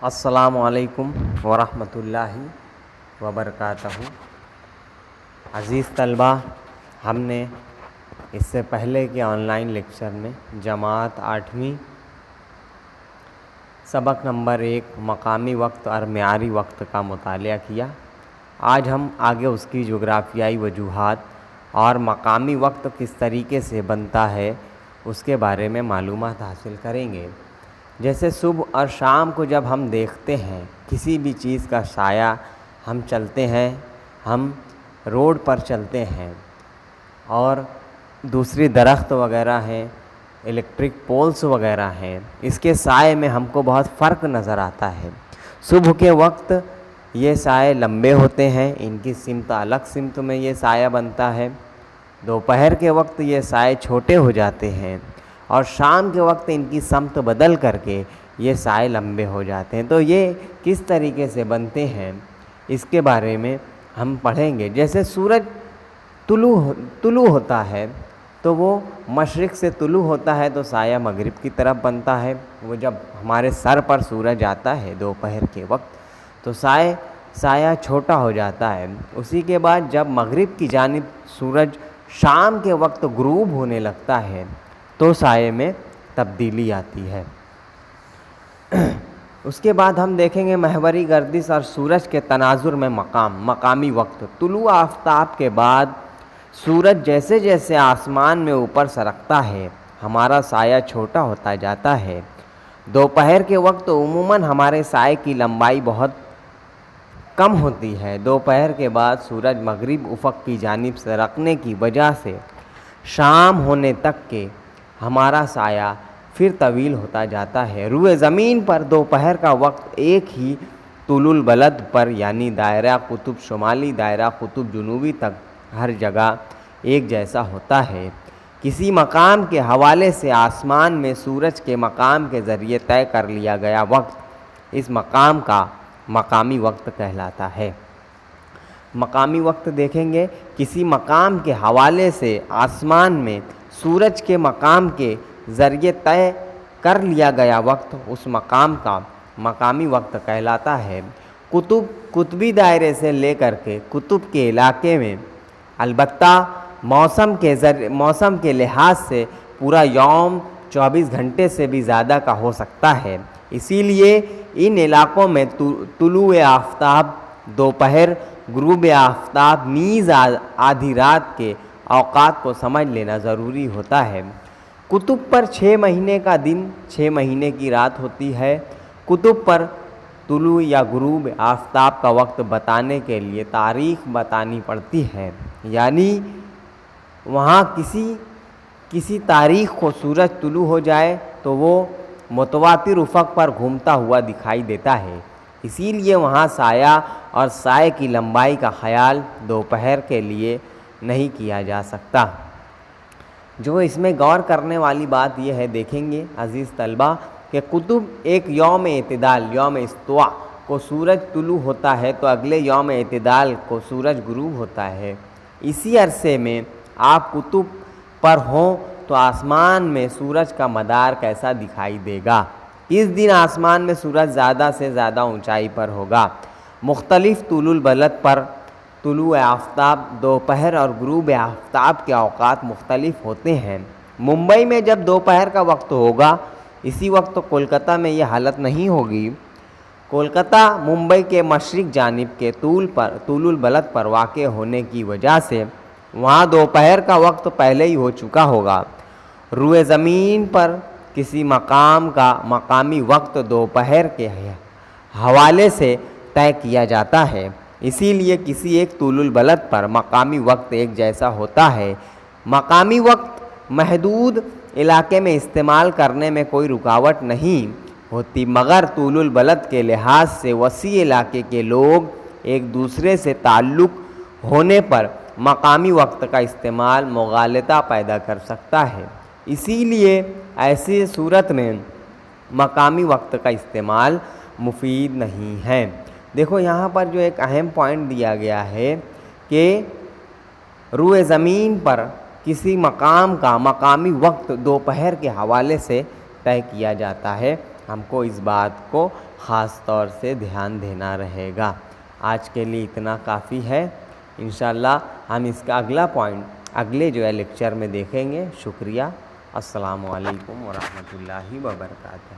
السلام علیکم ورحمۃ اللہ وبرکاتہ۔ عزیز طلبہ، ہم نے اس سے پہلے کے آن لائن لیکچر میں جماعت 8ویں سبق نمبر 1 مقامی وقت اور معیاری وقت کا مطالعہ کیا۔ آج ہم آگے اس کی جغرافیائی وجوہات اور مقامی وقت کس طریقے سے بنتا ہے اس کے بارے میں معلومات حاصل کریں گے۔ جیسے صبح اور شام کو جب ہم دیکھتے ہیں کسی بھی چیز کا سایہ، ہم چلتے ہیں، ہم روڈ پر چلتے ہیں اور دوسری درخت وغیرہ ہیں، الیکٹرک پولس وغیرہ ہیں، اس کے سائے میں ہم کو بہت فرق نظر آتا ہے۔ صبح کے وقت یہ سائے لمبے ہوتے ہیں، ان کی سمت الگ سمت میں یہ سایہ بنتا ہے۔ دوپہر کے وقت یہ سائے چھوٹے ہو جاتے ہیں اور شام کے وقت ان کی سمت بدل کر کے یہ سائے لمبے ہو جاتے ہیں۔ تو یہ کس طریقے سے بنتے ہیں اس کے بارے میں ہم پڑھیں گے۔ جیسے سورج طلوع ہوتا ہے تو وہ مشرق سے طلوع ہوتا ہے تو سایہ مغرب کی طرف بنتا ہے۔ وہ جب ہمارے سر پر سورج آتا ہے دوپہر کے وقت تو سایہ چھوٹا ہو جاتا ہے۔ اسی کے بعد جب مغرب کی جانب سورج شام کے وقت غروب ہونے لگتا ہے تو سائے میں تبدیلی آتی ہے۔ اس کے بعد ہم دیکھیں گے محوری گردش اور سورج کے تناظر میں مقامی وقت۔ طلوع آفتاب کے بعد سورج جیسے جیسے آسمان میں اوپر سرکتا ہے ہمارا سایہ چھوٹا ہوتا جاتا ہے۔ دوپہر کے وقت عموماً ہمارے سائے کی لمبائی بہت کم ہوتی ہے۔ دوپہر کے بعد سورج مغرب افق کی جانب سرکنے کی وجہ سے شام ہونے تک کے ہمارا سایہ پھر طویل ہوتا جاتا ہے۔ روئے زمین پر دوپہر کا وقت ایک ہی طول البلد پر یعنی دائرہ قطب شمالی دائرہ قطب جنوبی تک ہر جگہ ایک جیسا ہوتا ہے۔ کسی مقام کے حوالے سے آسمان میں سورج کے مقام کے ذریعے طے کر لیا گیا وقت اس مقام کا مقامی وقت کہلاتا ہے۔ مقامی وقت دیکھیں گے، کسی مقام کے حوالے سے آسمان میں سورج کے مقام کے ذریعے طے کر لیا گیا وقت اس مقام کا مقامی وقت کہلاتا ہے۔ قطبی دائرے سے لے کر کے قطب کے علاقے میں البتہ موسم کے لحاظ سے پورا یوم 24 گھنٹے سے بھی زیادہ کا ہو سکتا ہے۔ اسی لیے ان علاقوں میں طلوع آفتاب دوپہر، غروب آفتاب نیز آدھی رات کے اوقات کو سمجھ لینا ضروری ہوتا ہے۔ قطب پر 6 مہینے کا دن 6 مہینے کی رات ہوتی ہے۔ قطب پر طلوع یا غروب آفتاب کا وقت بتانے کے لیے تاریخ بتانی پڑتی ہے، یعنی وہاں کسی تاریخ کو سورج طلوع ہو جائے تو وہ متواتر افق پر گھومتا ہوا دکھائی دیتا ہے۔ اسی لیے وہاں سایہ اور سائے کی لمبائی کا خیال دوپہر کے لیے نہیں کیا جا سکتا۔ جو اس میں غور کرنے والی بات یہ ہے، دیکھیں گے عزیز طلبہ کہ قطب ایک یوم اعتدال یوم استوا کو سورج طلوع ہوتا ہے تو اگلے یوم اعتدال کو سورج غروب ہوتا ہے۔ اسی عرصے میں آپ قطب پر ہوں تو آسمان میں سورج کا مدار کیسا دکھائی دے گا؟ اس دن آسمان میں سورج زیادہ سے زیادہ اونچائی پر ہوگا۔ مختلف طول البلد پر طلوع آفتاب دوپہر اور غروب آفتاب کے اوقات مختلف ہوتے ہیں۔ ممبئی میں جب دوپہر کا وقت ہوگا اسی وقت کولکتہ میں یہ حالت نہیں ہوگی۔ کولکتہ ممبئی کے مشرق جانب کے طول البلد پر واقع ہونے کی وجہ سے وہاں دوپہر کا وقت پہلے ہی ہو چکا ہوگا۔ روئے زمین پر کسی مقام کا مقامی وقت دوپہر کے حوالے سے طے کیا جاتا ہے، اسی لیے کسی ایک طول البلد پر مقامی وقت ایک جیسا ہوتا ہے۔ مقامی وقت محدود علاقے میں استعمال کرنے میں کوئی رکاوٹ نہیں ہوتی، مگر طول البلد کے لحاظ سے وسیع علاقے کے لوگ ایک دوسرے سے تعلق ہونے پر مقامی وقت کا استعمال مغالطہ پیدا کر سکتا ہے۔ اسی لیے ایسی صورت میں مقامی وقت کا استعمال مفید نہیں ہے۔ دیکھو یہاں پر جو ایک اہم پوائنٹ دیا گیا ہے کہ روئے زمین پر کسی مقام کا مقامی وقت دوپہر کے حوالے سے طے کیا جاتا ہے۔ ہم کو اس بات کو خاص طور سے دھیان دینا رہے گا۔ آج کے لیے اتنا کافی ہے، انشاءاللہ ہم اس کا اگلا پوائنٹ اگلے جو ہے لیکچر میں دیکھیں گے۔ شکریہ، السلام علیکم ورحمۃ اللہ وبرکاتہ۔